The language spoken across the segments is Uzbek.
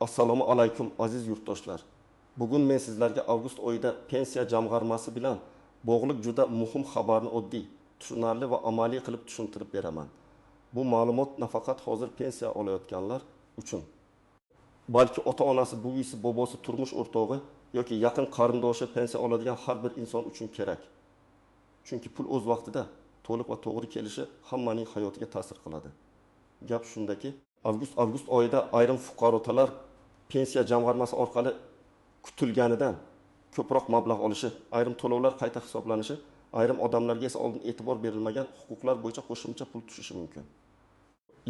Assalomu alaykum aziz yurtdoshlar. Bugun men sizlarga avgust oyida pensiya jamg'armasi bilan bog'liq juda muhim xabarni oddiy, tushunarli va amaliy qilib tushuntirib beraman. Bu ma'lumot nafaqat hozir pensiya olayotganlar uchun, balki ota-onasi, buvisi, bobosi, turmush o'rtog'i yoki yaqin qarindoshi pensiya oladigan har bir inson uchun kerak. Chunki pul o'z vaqtida to'liq va to'g'ri kelishi hammaning hayotiga ta'sir qiladi. Gap shundaki, avgust oyida ayrim fuqarolar pensiya jamg'armasi orqali kutilganidan ko'proq mablag' olishi, ayrim to'lovlar qayta hisoblanishi, ayrim odamlarga esa oldin e'tibor berilmagan huquqlar bo'yicha qo'shimcha pul tushishi mumkin.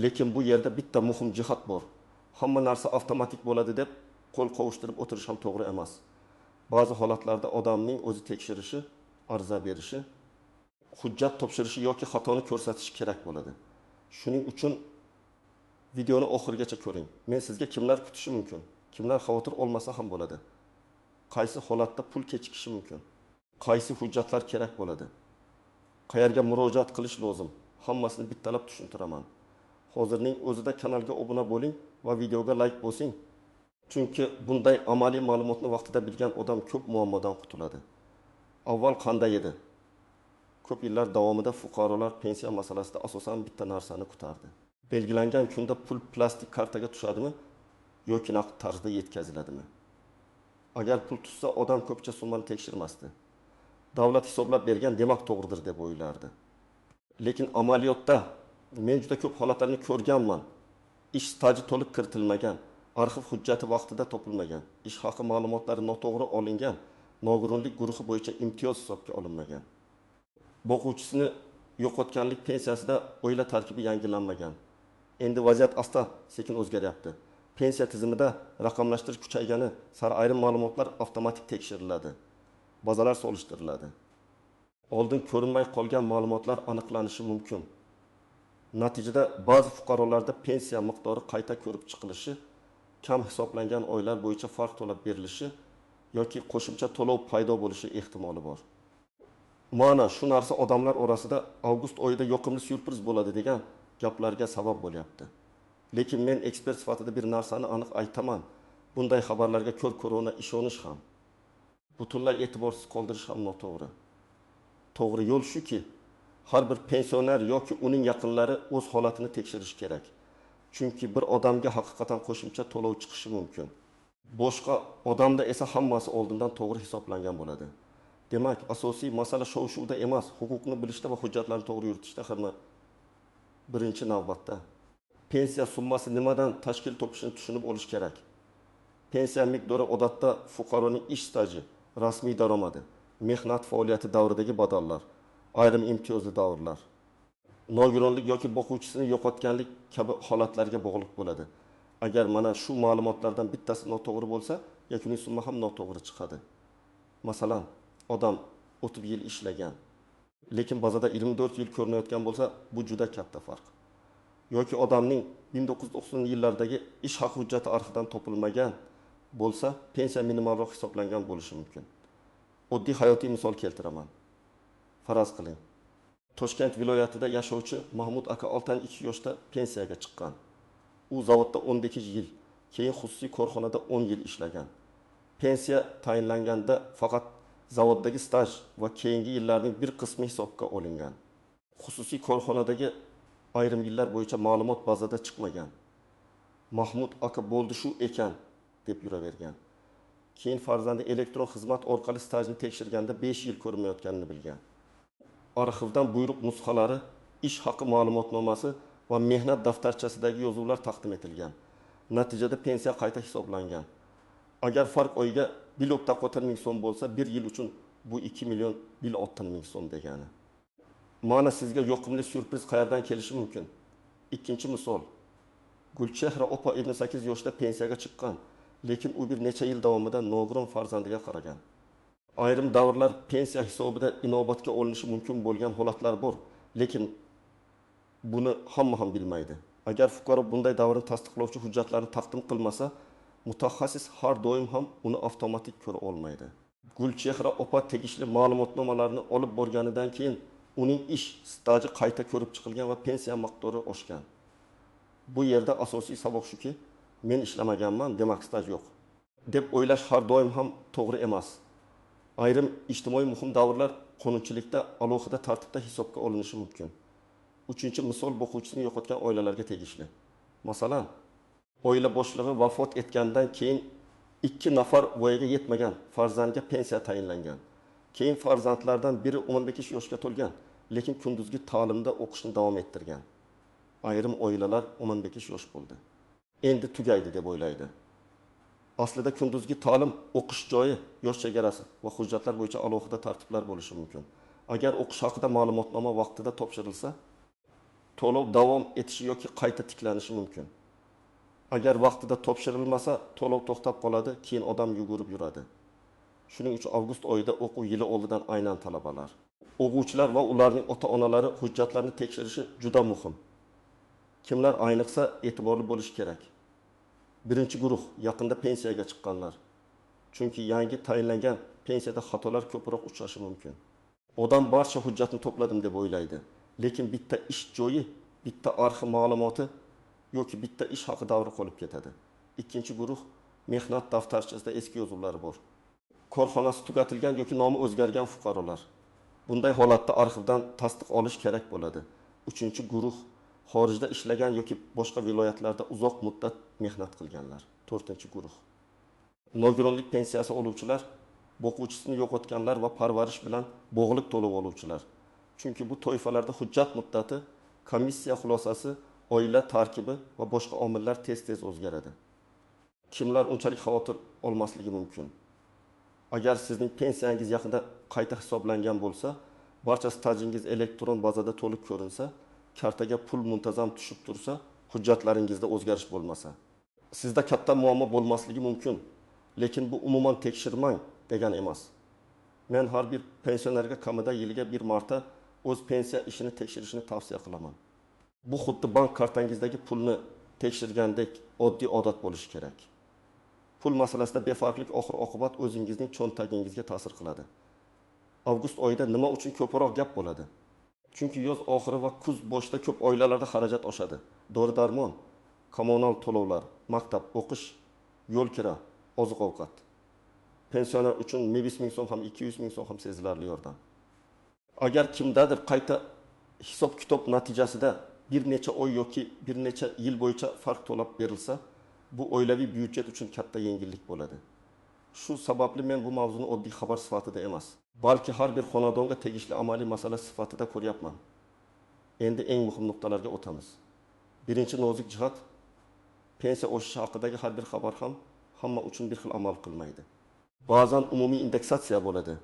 Lekin bu yerda bitta muhim jihat bor. Hamma narsa avtomatik bo'ladi deb qo'l qovushtirib o'tirish ham to'g'ri emas. Ba'zi holatlarda odamning o'zi tekshirishi, ariza berishi, hujjat topshirishi yoki xatoni ko'rsatishi kerak bo'ladi. Shuning uchun videoni oxirigacha ko'ring. Men sizga kimlar kutishi mumkin, kimlar xavotir olmasa ham bo'ladi. Qaysi holatda pul kechikishi mumkin, qaysi hujjatlar kerak bo'ladi, qayerga murojaat qilish lozim, hammasini bittalab tushuntiraman. Hozirning o'zida kanalga obuna bo'ling va videoga like bosing. Chunki bunday amaliy ma'lumotni vaqtida bilgan odam ko'p muammodan qutuladi. Avval qanday edi? Ko'p yillar davomida fuqarolar pensiya masalasida asosan bitta narsani kutardi. Belgilangan kunda pul plastik kartaga tushadimi yoki naqd tarzda yetkaziladimi? Agar pul tushsa, odam ko'pcha summani tekshirmasdi. Davlat hisoblab bergan, demak to'g'ridir deb o'ylardi. Lekin amaliyotda men juda ko'p holatlarni ko'rganman. Ish staji to'liq kiritilmagan, arxiv hujjati vaqtida topilmagan, ish haqi ma'lumotlari noto'g'ri olingan, nogironlik guruhi bo'yicha imtiyoz hisobga olinmagan. Boquvchisini yo'qotganlik pensiyasida oila tarkibi yangilanmagan. Endi vaziyat asta-sekin o'zgaryapti. Pensiya tizimida raqamlashtirish kuchaygani sari ayrim ma'lumotlar avtomatik tekshiriladi. Bazalar solishtiriladi. Oldin ko'rinmay qolgan ma'lumotlar aniqlanishi mumkin. Natijada ba'zi fuqarolarda pensiya miqdori qayta ko'rib chiqilishi, kam hisoblangan oylar bo'yicha farq to'lab berilishi yoki qo'shimcha to'lov paydo bo'lishi ehtimoli bor. Mana shu narsa odamlar orasida avgust oyida yoqimli syurpriz bo'ladi degan gaplarga sabab bo'lyapti. Lekin men ekspert sifatida bir narsani aniq aytaman. Bunday xabarlarga ko'r-ko'rona ishonish ham, butunlay e'tiborsiz qoldirish ham noto'g'ri. To'g'ri yo'l shuki, har bir pensioner yoki uning yaqinlari o'z holatini tekshirish kerak. Chunki bir odamga haqiqatan qo'shimcha to'lov chiqishi mumkin. Boshqa odamda esa hammasi oldindan to'g'ri hisoblangan bo'ladi. Demak, asosiy masala shov-shuvda emas, huquqni bilishda va hujjatlarni to'g'ri yuritishda birinchi navbatda. Pensiya summasi nimadan tashkil topishini tushunib olish kerak. Pensiya miqdori odatda fuqaroning ish staji, rasmiy daromadi, mehnat faoliyati davridagi badallar, ayrim imtiyozli davrlar, nogironlik yoki boquvchisini yo'qotganlik kabi holatlarga bog'liq bo'ladi. Agar mana shu ma'lumotlardan bittasi noto'g'ri bo'lsa, yakuniy summa ham noto'g'ri chiqadi. Masalan, odam 30 yil ishlagan, lekin bazada 24 yil ko'rinayotgan bo'lsa, bu juda katta farq. Yoki odamning 1990 yillardagi ish haqi hujjati arxividan topilmagan bo'lsa, pensiya minimalroq hisoblangan bo'lishi mumkin. Oddiy hayotiy misol keltiraman. Faraz qiling. Toshkent viloyatida yashovchi Mahmud aka 62 yoshda pensiyaga chiqqan. U zavodda 12 yil, keyin xususiy korxonada 10 yil ishlagan. Pensiya tayinlanganda faqat zavoddagi staj va keyingi yillarning bir qismi hisobga olingan. Xususiy korxonadagi ayrim yillar bo'yicha ma'lumot bazada chiqmagan. Mahmud aka bo'ldi shu ekan deb yuravergan. Keyin farzandi elektron xizmat orqali stajni tekshirganda 5 yil ko'rinmayotganini bilgan. Arxivdan buyruq nusxalari, ish haqi ma'lumotnomasi va mehnat daftarchasidagi yozuvlar taqdim etilgan. Natijada pensiya qayta hisoblangan. Agar farq oyiga 1,4 ming so'm bo'lsa, 1 yil uchun bu 2 million 1,6 ming so'm degani. Mana sizga yoqimli syurpriz qayerdan kelishi mumkin. Ikkinchi misol. Gulchehra opa 28 yoshda pensiyaga chiqqan, lekin u bir necha yil davomida nogiron farzandiga qaragan. Ayrim davrlar pensiya hisobida inobatga olinishi mumkin bo'lgan holatlar bor, lekin buni hamma ham bilmaydi. Agar fuqaro bunday davrni tasdiqlovchi hujjatlarni taqdim qilmasa, mutaxassis har doim ham uni avtomatik ko'ra olmaydi. Gulchehra opa tegishli ma'lumotnomalarni olib borganidan keyin uning ish staji qayta ko'rib chiqilgan va pensiya miqdori oshgan. Bu yerda asosiy saboq shuki, men ishlamaganman, demak staj yo'q deb o'ylash har doim ham to'g'ri emas. Ayrim ijtimoiy muhim davrlar qonunchilikda alohida tartibda hisobga olinishi mumkin. 3-misol o'quvchisini yo'qotgan oilalarga tegishli. Masalan, oila boshlig'i vafot etgandan keyin 2 nafar voyaga yetmagan farzandga pensiya tayinlangan. Keyin farzandlardan biri 15 yoshga to'lgan, lekin kunduzgi ta'limda o'qishni davom ettirgan. Ayrim oilalar 15 yosh bo'ldi. Endi tugaydi deb o'ylaydi. Aslida kunduzgi ta'lim, o'qish joyi, yosh chegarasi va hujjatlar bo'yicha alohida tartiblar bo'lishi mumkin. Agar o'qish haqida ma'lumotnoma vaqtida topshirilsa, to'lov davom etishi yoki qayta tiklanishi mumkin. Agar vaqtida topshirilmasa, to'lov to'xtab qoladi, keyin odam yugurib yuradi. Shuning uchun avgust oyida o'quv yili oldidan aynan talabalar, o'quvchilar va ularning ota-onalari hujjatlarni tekshirishi juda muhim. Kimlar ayniqsa e'tiborli bo'lishi kerak? Birinchi guruh yaqinda pensiyaga chiqqanlar. Chunki yangi tayinlangan pensiyada xatolar ko'proq uchrashi mumkin. Odam barcha hujjatni to'pladim deb o'ylaydi, lekin bitta ish joyi, bitta arxiv ma'lumoti yoki bitta ish haqi davri qolib ketadi. Ikkinchi guruh mehnat daftarchasida eski yozuvlari bor. Korxonasi tugatilgan yoki nomi o'zgargan fuqarolar. Bunday holatda arxivdan tasdiq olish kerak bo'ladi. Uchinchi guruh xorijda ishlagan yoki boshqa viloyatlarda uzoq muddat mehnat qilganlar. To'rtinchi guruh nogironlik pensiyasi oluvchilar, o'quvchisini yo'qotganlar va parvarish bilan bog'liq to'lov oluvchilar. Chunki bu toifalarda hujjat muddati, komissiya xulosasi, oila tarkibi va boshqa omillar tez-tez o'zgaradi. Kimlar unchalik xavotir olmasligi mumkin? Agar sizning pensiyangiz yaqinda qayta hisoblangan bo'lsa, barcha stajingiz elektron bazada to'liq ko'rinsa, kartaga pul muntazam tushib tursa, hujjatlaringizda o'zgarish bo'lmasa, sizda katta muammo bo'lmasligi mumkin, lekin bu umuman tekshirmang degan emas. Men har bir pensionerga kamida yiliga bir marta o'z pensiya ishini tekshirishni tavsiya qilaman. Bu xuddi bank kartangizdagi pulni tekshirgandek oddiy odat bo'lishi kerak. Pul masalasida befarqlik oxir-oqibat o'zingizning cho'ntagingizga ta'sir qiladi. Avgust oyida nima uchun ko'proq gap bo'ladi? Chunki yoz oxiri va kuz boshida ko'p oilalarda xarajat oshadi. Dori-darmon, kommunal to'lovlar, maktab, o'qish, yo'l kira, oziq-ovqat. Pensioner uchun 100 ming so'm ham 200 ming so'm ham sezilarli yordam. Agar kimdadir qayta hisob-kitob natijasida bir necha oy yoki bir necha yil bo'yicha farq to'lab berilsa, bu oilaviy byudjet uchun katta yengillik bo'ladi. Shu sababli men bu mavzuni oddiy xabar sifatida emas, balki har bir xonadonga tegishli amaliy masala sifatida ko'ryapman. Endi eng muhim nuqtalarga o'tamiz. Birinchi nozik jihat, pensiya oshishi haqidagi har bir xabar ham hamma uchun bir xil amal qilmaydi. Ba'zan umumiy indeksatsiya bo'ladi,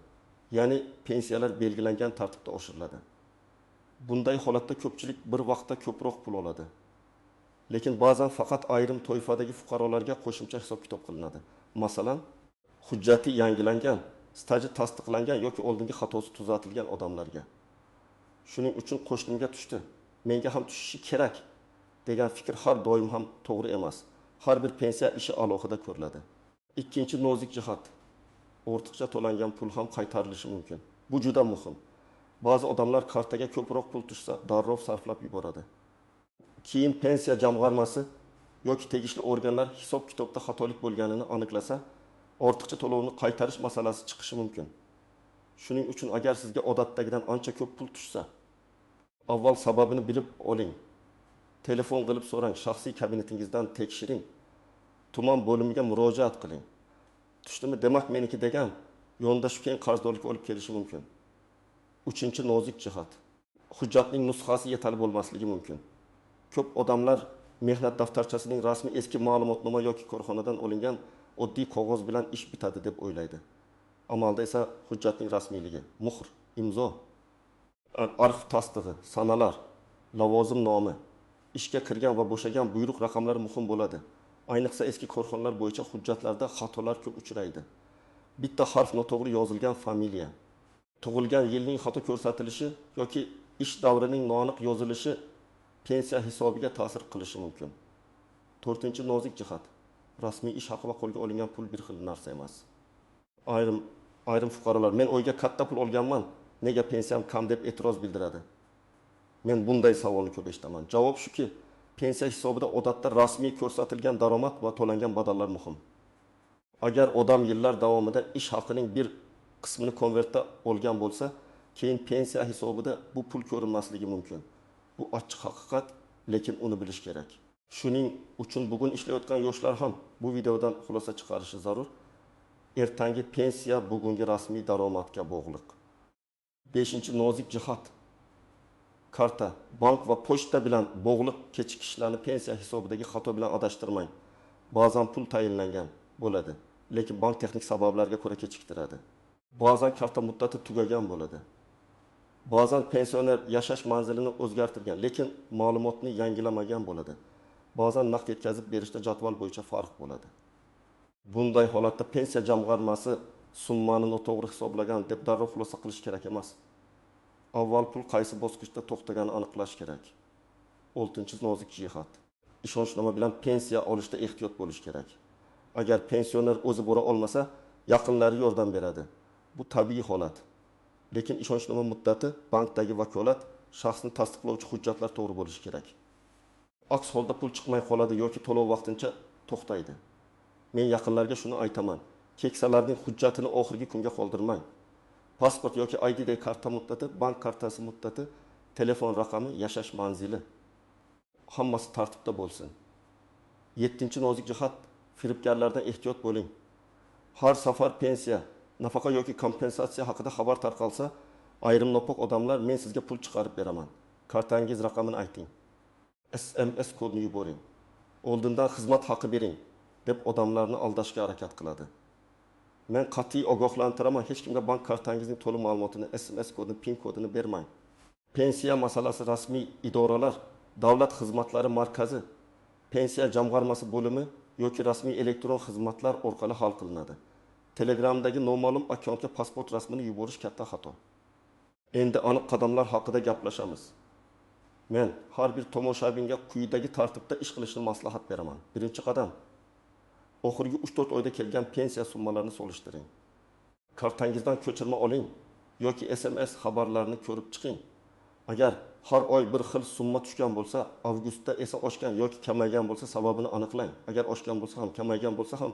ya'ni pensiyalar belgilangan tartibda oshiriladi. Bunday holatda ko'pchilik bir vaqtda ko'proq pul oladi. Lekin ba'zan faqat ayrim toifadagi fuqarolarga qo'shimcha hisob-kitob qilinadi. Masalan, hujjati yangilangan, staji tasdiqlangan yoki oldingi xatosi tuzatilgan odamlarga. Shuning uchun qo'shnimga tushdi, menga ham tushishi kerak degan fikr har doim ham to'g'ri emas. Har bir pensiya ishi alohida ko'riladi. Ikkinchi nozik jihat, ortiqcha to'langan pul ham qaytarilishi mumkin. Bu juda muhim. Ba'zi odamlar kartaga ko'proq pul tushsa, darrov sarflab yuboradi. Keyin pensiya jamg'armasi yoki tegishli organlar hisob-kitobda xatolik bo'lganini aniqlasa, ortiqcha to'lovni qaytarish masalasi chiqishi mumkin. Shuning uchun agar sizga odatdagidan ancha ko'p pul tushsa, avval sababini bilib oling. Telefon qilib so'rang, shaxsiy kabinetingizdan tekshiring. Tuman bo'limiga murojaat qiling. Tushdimi, demak meniki degan yondashib qarzdorlik olib kelishi mumkin. Uchinchi nozik jihat, hujjatning nusxasi yetarli bo'lmasligi mumkin. Ko'p odamlar mehnat daftarchasining rasmiy eski ma'lumotnoma yoki korxonadan olingan oddiy qog'oz bilan ish bitadi deb o'ylaydi. Amalda esa hujjatning rasmiyligi, muhr, imzo, arxiv tasdig'i, sanalar, lavozim nomi, ishga kirgan va bo'shagan buyruq raqamlari muhim bo'ladi. Ayniqsa eski korxonalar bo'yicha hujjatlarda xatolar ko'p uchraydi. Bitta harf noto'g'ri yozilgan familiya, tug'ilgan yilning xato ko'rsatilishi yoki ish davrining noaniq yozilishi pensiya hisobiga ta'sir qilishi mumkin. To'rtinchi nozik jihat, rasmiy ish haqi va qo'lga olingan pul bir xil narsa emas. Ayrim fuqarolar, men oyga katta pul olganman, nega pensiyam kam deb e'tiroz bildiradi. Men bunday savolni ko'p eshitaman. Javob shuki, pensiya hisobida odatda rasmiy ko'rsatilgan daromad va to'langan badallar muhim. Agar odam yillar davomida ish haqining bir qismini konvertda olgan bo'lsa, keyin pensiya hisobida bu pul ko'rinmasligi mumkin. Bu ochiq haqiqat, lekin uni bilish kerak. Shuning uchun bugun ishlayotgan yoshlar ham bu videodan xulosa chiqarishi zarur. Ertangi pensiya bugungi rasmiy daromadga bog'liq. 5-nozik jihat. Karta, bank va pochta bilan bog'liq kechikishlarni pensiya hisobidagi xato bilan adashtirmang. Ba'zan pul tayinlangan bo'ladi, lekin bank texnik sabablarga ko'ra kechiktiradi. Ba'zan karta muddati tugagan bo'ladi. Ba'zan pensioner yashash manzilini o'zgartirgan, lekin ma'lumotni yangilamagan bo'ladi. Ba'zan naqd yetkazib berishda jadval bo'yicha farq bo'ladi. Bunday holatda pensiya jamg'armasi summani noto'g'ri hisoblagan deb darrov xulosa qilish kerak emas. Avval pul qaysi bosqichda to'xtaganini aniqlash kerak. 6-nozik jihat. Ishonchnoma bilan pensiya olishda ehtiyot bo'lish kerak. Agar pensioner o'zi bora olmasa, yaqinlari yordam beradi. Bu tabiiy holat. Lekin ishonchnoma muddati, bankdagi vakolat, shaxsni tasdiqlovchi hujjatlar to'g'ri bo'lishi kerak. Aks holda pul chiqmay qoladi yoki to'lov vaqtincha to'xtaydi. Men yaqinlarga shuni aytaman. Keksalarning hujjatini oxirgi kunga qoldirmang. Pasport yoki ID'dagi karta muddati, bank kartasi muddati, telefon raqami, yashash manzili hammasi tartibda bo'lsin. 7-nozik jihat, firibgarlardan ehtiyot bo'ling. Har safar pensiya, nafaqa yoki kompensatsiya haqida xabar tarqalsa, ayrim nopoq odamlar men sizga pul chiqarib beraman. Kartangiz raqamini ayting. SMS kodini yuboring. Oldindan xizmat haqi bering deb odamlarni aldashga harakat qiladi. Men qat'iy ogohlantiraman, hech kimga bank kartangizning to'liq ma'lumotini, SMS kodini, PIN kodini bermang. Pensiya masalasi rasmiy idoralar, davlat xizmatlari markazi, pensiya jamg'armasi bo'limi yoki rasmiy elektron xizmatlar orqali hal qilinadi. Telegramdagi noma'lum akkauntga pasport rasmini yuborish katta xato. Endi aniq qadamlar haqida gaplashamiz. Men har bir tomoshabinga quyidagi tartibda ish qilishni maslahat beraman. Birinchi qadam, oxirgi 3-4 oyda kelgan pensiya summalarini solishtiring. Kartangizdan ko'chirma oling yoki SMS xabarlarini ko'rib chiqing. Agar har oy bir xil summa tushgan bo'lsa, avgustda esa oshgan yoki kamaygan bo'lsa, sababini aniqlang. Agar oshgan bo'lsa ham, kamaygan bo'lsa ham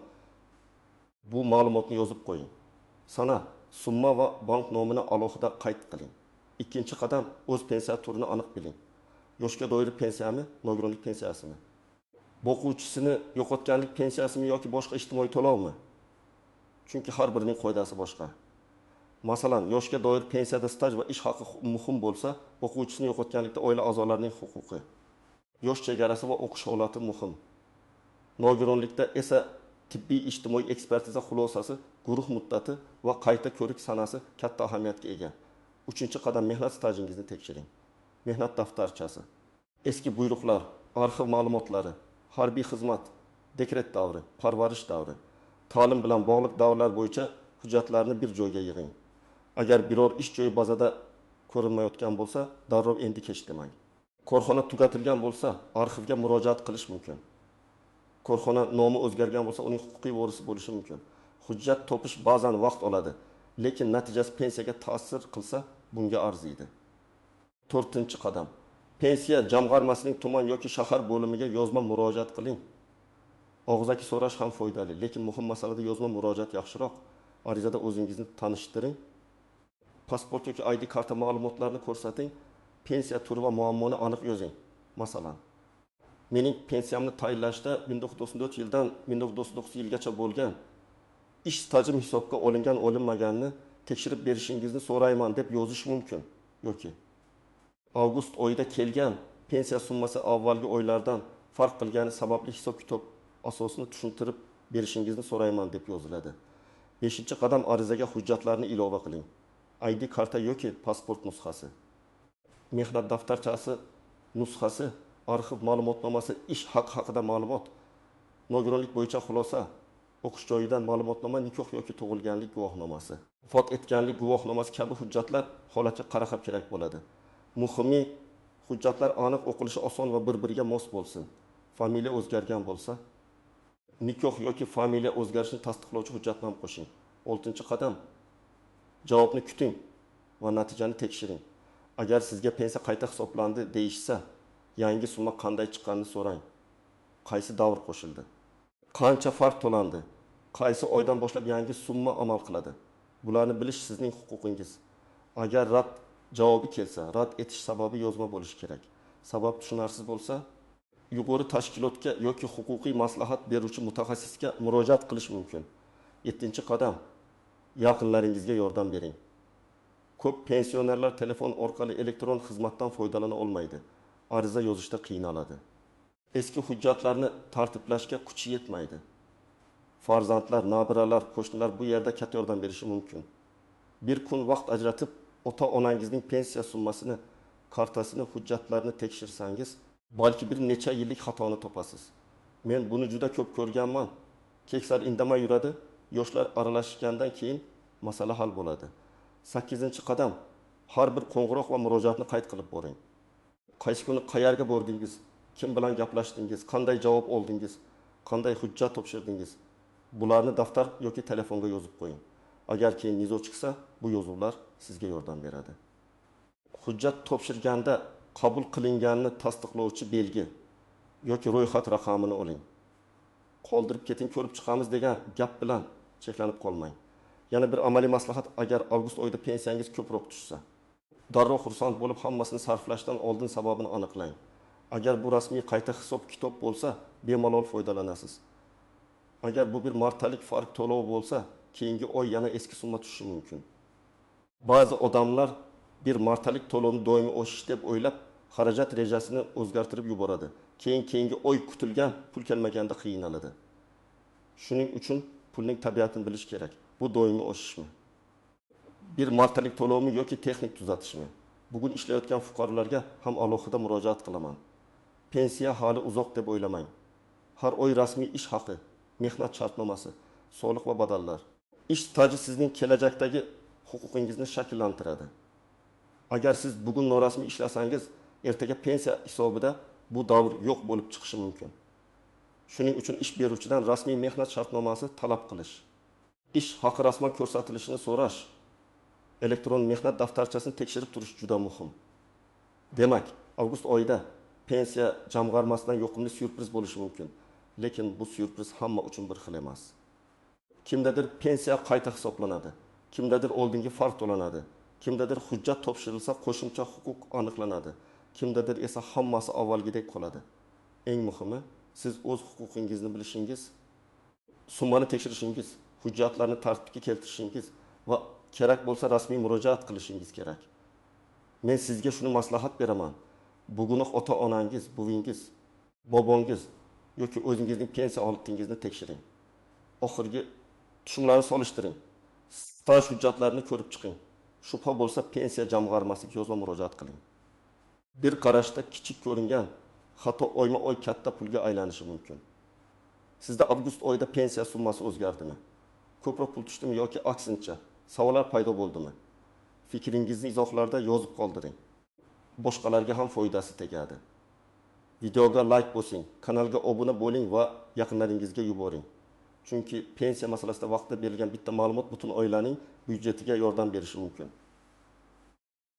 bu ma'lumotni yozib qo'ying. Sana, summa va bank nomini alohida qayd qiling. Ikkinchi qadam, o'z pensiya turini aniq biling. Yoshga doir pensiyami, nogironlik pensiyasimi? O'quvchisini yo'qotganlik pensiyasimi yoki boshqa ijtimoiy to'lovmi? Chunki har birining qoidasi boshqa. Masalan, yoshga doir pensiyada staj va ish haqi muhim bo'lsa, o'quvchisini yo'qotganlikda oila a'zolarining huquqi, yosh chegarasi va o'qish holati muhim. Nogironlikda esa tibbiy ijtimoiy ekspertiza xulosasi, guruh muddati va qayta ko'rik sanasi katta ahamiyatga ega. 3-qadam, mehnat stajingizni tekshiring. Mehnat daftarchasi, eski buyruqlar, arxiv ma'lumotlari, harbiy xizmat, dekret davri, parvarish davri, ta'lim bilan bog'liq davrlar bo'yicha hujjatlarni bir joyga yig'ing. Agar biror ish joyi bazada ko'rinmayotgan bo'lsa, darrov endi kech demang. Korxona tugatilgan bo'lsa, arxivga murojaat qilish mumkin. Korxona nomi o'zgargan bo'lsa, uning huquqiy vorisi bo'lishi mumkin. Hujjat topish ba'zan vaqt oladi, lekin natijasi pensiyaga ta'sir qilsa, bunga arziydi. 4-qadam. Pensiya jamg'armasining tuman yoki shahar bo'limiga yozma murojaat qiling. Og'zaki so'rash ham foydali, lekin muhim masalada yozma murojaat yaxshiroq. Arizada o'zingizni tanishtiring. Pasport yoki ID karta ma'lumotlarini ko'rsating. Pensiya turi va muammoni aniq yozing. Masalan, mening pensiyamni tayinlashda 1994 yildan 1999 yilgacha bo'lgan ish stajim hisobga olinmaganini tekshirib berishingizni so'rayman deb yozish mumkin. Yoki avgust oyida kelgan pensiya summasi avvalgi oylardan farq qilgani sababli hisob-kitob asosini tushuntirib berishingizni so'rayman deb yoziladi. 5-qadam, arizaga hujjatlarni ilova qiling. ID karta yoki pasport nusxasi, mehnat daftarchasi nusxasi, arxiv ma'lumotnomasi, ish haqida ma'lumot, nogironlik bo'yicha xulosa, o'qish joyidan ma'lumotnoma, nikoh yoki tug'ilganlik guvohnomasi, vafot etganlik guvohnomasi kabi hujjatlar holatga qarab kerak bo'ladi. Muhimi, hujjatlar aniq, o'qilishi oson va bir-biriga mos bo'lsin. Familiya o'zgargan bo'lsa, nikoh yoki familiya o'zgarishini tasdiqlovchi hujjatni ham qo'shing. 6-qadam, javobni kuting va natijani tekshiring. Agar sizga pensiya qayta hisoblandi deyishsa, yangi summa qanday chiqqanini so'rang. Qaysi davr qo'shildi? Qancha farq to'landi? Qaysi oydan boshlab yangi summa amal qiladi? Bularni bilish sizning huquqingiz. Agar rad javobi kelsa, rad etish sababi yozma bo'lishi kerak. Sabab tushunarsiz bo'lsa, yuqori tashkilotga yoki huquqiy maslahat beruvchi mutaxassisga murojaat qilish mumkin. 7-qadam, yaqinlaringizga yordam bering. Ko'p pensionerlar telefon orqali elektron xizmatdan foydalana olmaydi. Ariza yozishda qiynaladi. Eski hujjatlarni tartiblashga kuchi yetmaydi. Farzandlar, nabiralar, qo'shnilar bu yerda katta yordam berishi mumkin. Bir kun vaqt ajratib, ota-onangizning pensiya summasini, kartasini, hujjatlarini tekshirsangiz, balki bir necha yillik xatoni topasiz. Men buni juda ko'p ko'rganman. Keksalar indamay yuradi, yoshlar aralashgandan keyin masala hal bo'ladi. 8-qadam, har bir qo'ng'iroq va murojaatni qayd qilib boring. Qaysi kuni qayerga bordingiz, kim bilan gaplashdingiz, qanday javob oldingiz, qanday hujjat topshirdingiz, bularni daftar yoki telefonga yozib qo'ying. Agar keyin nizo chiqsa, bu yozuvlar sizga yordam beradi. Hujjat topshirganda qabul qilinganini tasdiqlovchi belgi yoki ro'yxat raqamini oling. Qoldirib keting, ko'rib chiqamiz degan gap bilan cheklanib qolmang. Yana bir amaliy maslahat, agar avgust oyida pensiyangiz ko'proq tushsa, darrov xursand bo'lib hammasini sarflashdan oldin sababini aniqlang. Agar bu rasmiy qayta hisob-kitob bo'lsa, bemalol foydalanasiz. Agar bu bir martalik farq to'lovi bo'lsa, keyingi oy yana eski summa tushishi mumkin. Ba'zi odamlar bir martalik to'lovni doimiy oshish deb o'ylab, xarajat rejasini o'zgartirib yuboradi. Keyingi oy kutilgan pul kelmaganda qiynaladi. Shuning uchun pulning tabiatini bilish kerak. Bu doimiy oshishmi? Bir martalik to'lovmi yoki texnik tuzatishmi? Bugun ishlayotgan fuqarolarga ham alohida murojaat qilaman. Pensiya hali uzoq deb o'ylamang. Har oy rasmiy ish haqi, mehnat shartnomasi, soliq va badallar. Ish staji sizning kelajakdagi huquqingizni shakllantiradi. Agar siz bugun norasmiy ishlasangiz, ertaga pensiya hisobida bu davr yo'q bo'lib chiqishi mumkin. Shuning uchun ish beruvchidan rasmiy mehnat shartnomasi talab qilish, ish haqi rasman ko'rsatilishini so'rash, elektron mehnat daftarchasini tekshirib turish juda muhim. Demak, avgust oyida pensiya jamg'armasidan yoqimli syurpriz bo'lishi mumkin, lekin bu syurpriz hamma uchun bir xil emas. Kimdadir pensiya qayta hisoblanadi, kimdadir oldingi farq to'lanadi, kimdadir hujjat topshirilsa qo'shimcha huquq aniqlanadi, kimdadir esa hammasi avvalgidek qoladi. Eng muhimi, siz o'z huquqingizni bilishingiz, summani tekshirishingiz, hujjatlarni tartibga keltirishingiz va kerak bo'lsa rasmiy murojaat qilishingiz kerak. Men sizga shuni maslahat beraman. Bugunoq ota-onangiz, buvingiz, bobongiz yoki o'zingizning pensiya holatingizni tekshiring. Oxirgi tushumlarni solishtiring. Staj hujjatlarini ko'rib chiqing. Shubha bo'lsa pensiya jamg'armasiga yozma murojaat qiling. Bir qarashda kichik ko'ringan xato oyma-oy katta pulga aylanishi mumkin. Sizda avgust oyida pensiya summasi o'zgardimi? Ko'proq pul tushdimi yoki aksincha? Savollar paydo bo'ldimi? Fikringizni izohlarda yozib qoldiring. Boshqalarga ham foydasi tegadi. Videoga like bosing, kanalga obuna bo'ling va yaqinlaringizga yuboring. Chunki pensiya masalasida vaqtida berilgan bitta ma'lumot butun oilaning byudjetiga yordam berishi mumkin.